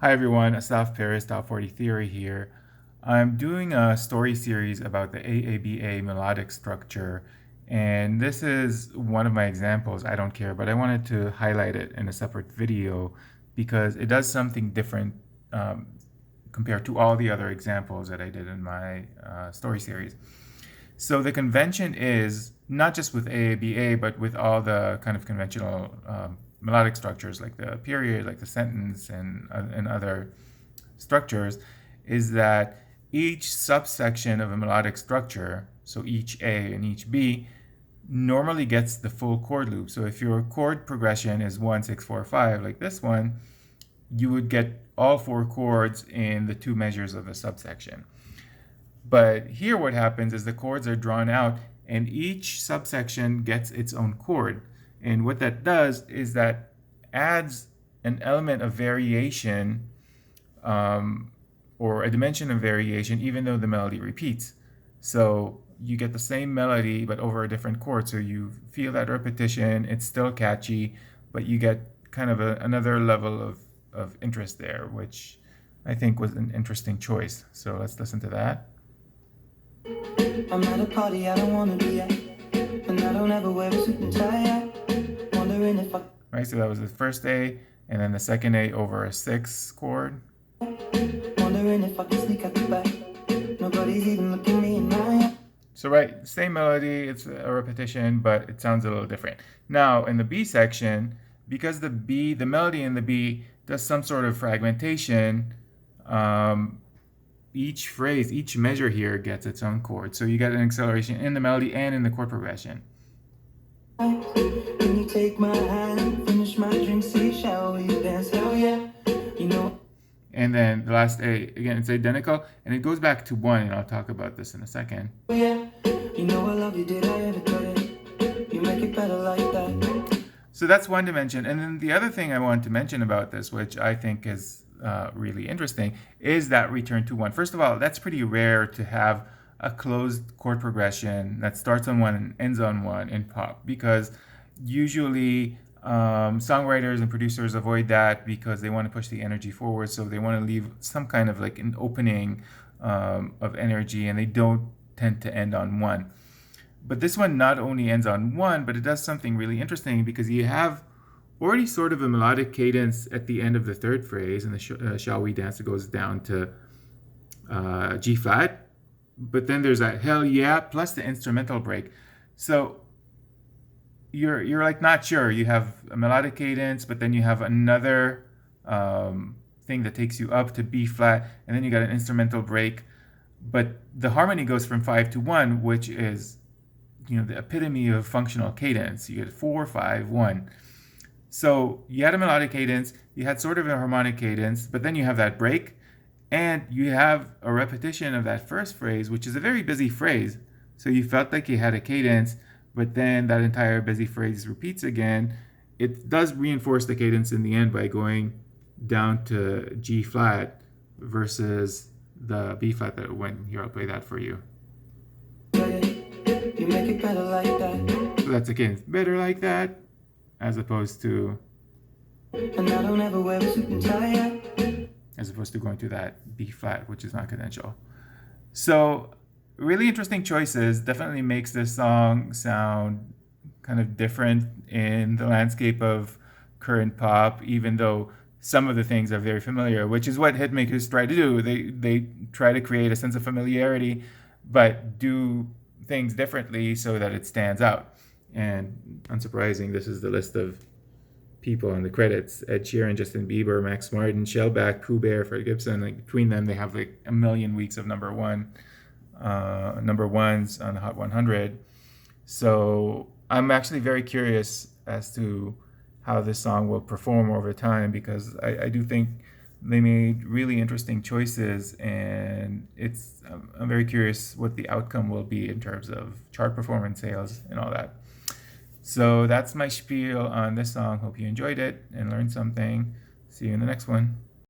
Hi everyone, Asaf Paris, Top 40 Theory here. I'm doing a story series about the AABA melodic structure, and this is one of my examples. I don't care, but I wanted to highlight it in a separate video because it does something different um, compared to all the other examples that I did in my story series. So the convention is not just with AABA, but with all the kind of conventional melodic structures like the period, like the sentence, and other structures, is that each subsection of a melodic structure, so each A and each B, normally gets the full chord loop. So if your chord progression is 1, 6, 4, 5, like this one, you would get all four chords in the two measures of the subsection. But here what happens is the chords are drawn out and each subsection gets its own chord. And what that does is that adds an element of variation or a dimension of variation even though the melody repeats. So you get the same melody but over a different chord. So you feel that repetition, it's still catchy, but you get kind of another level of interest there, which I think was an interesting choice. So let's listen to that. I'm at a party I don't want to be at, and I don't ever wear a suit and tie. Wondering if I... Right, so that was the first A, and then the second A over a 6 chord. Wondering if I can sneak out the back. Nobody's even looking me in my eye. So right, same melody, it's a repetition, but it sounds a little different. Now, in the B section, because the melody in the B does some sort of fragmentation, each phrase, each measure here gets its own chord. So you get an acceleration in the melody and in the chord progression. Can you take my hand, finish my drink, say, shall we dance? Hell yeah, you know. And then the last A, again, it's identical, and it goes back to 1, and I'll talk about this in a second. Yeah, you know I love you, did I ever tell you? You make it better like that. So that's one dimension. And then the other thing I want to mention about this, which I think is really interesting, is that return to 1. First of all, that's pretty rare to have a closed chord progression that starts on 1 and ends on 1 in pop, because usually songwriters and producers avoid that because they want to push the energy forward, so they want to leave some kind of like an opening of energy, and they don't tend to end on 1. But this one not only ends on 1, but it does something really interesting because you have already sort of a melodic cadence at the end of the third phrase, and the shall we dance, it goes down to G flat, but then there's that hell yeah plus the instrumental break. So you're like not sure. You have a melodic cadence, but then you have another thing that takes you up to B flat, and then you got an instrumental break. But the harmony goes from 5 to 1, which is, you know, the epitome of functional cadence. You get 4, 5, 1. So you had a melodic cadence, you had sort of a harmonic cadence, but then you have that break, and you have a repetition of that first phrase, which is a very busy phrase. So you felt like you had a cadence, but then that entire busy phrase repeats again. It does reinforce the cadence in the end by going down to G flat versus the B flat that it went. Here, I'll play that for you. You make it better like that. So that's again better like that, as opposed to, and I don't ever wear a suit and tie, as opposed to going to that B flat, which is not conventional. So really interesting choices. Definitely makes this song sound kind of different in the landscape of current pop, even though some of the things are very familiar, which is what hitmakers try to do. They try to create a sense of familiarity, but do things differently so that it stands out. And unsurprising, this is the list of people on the credits: Ed Sheeran, Justin Bieber, Max Martin, Shellback, Pooh Bear, Fred Gibson. Like between them, they have like a million weeks of number ones on the Hot 100. So I'm actually very curious as to how this song will perform over time, because I do think they made really interesting choices, and I'm very curious what the outcome will be in terms of chart performance, sales, and all that. So that's my spiel on this song. Hope you enjoyed it and learned something. See you in the next one.